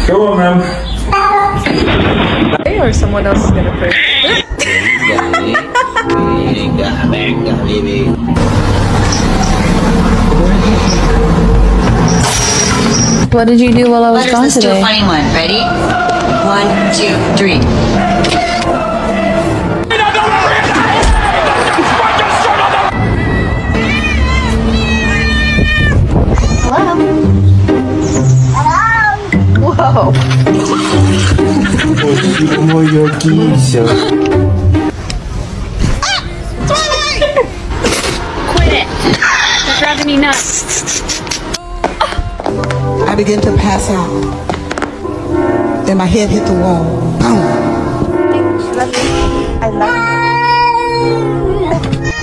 Go on, ma'am. Or someone else is gonna pray. What did you do while I was Letters, gone let's do a today? funny one. Ready? 1, 2, 3. Whoa. Моя кися. Quit it. You're driving me nuts. I began to pass out. Then my head hit the wall. Boom. I love you.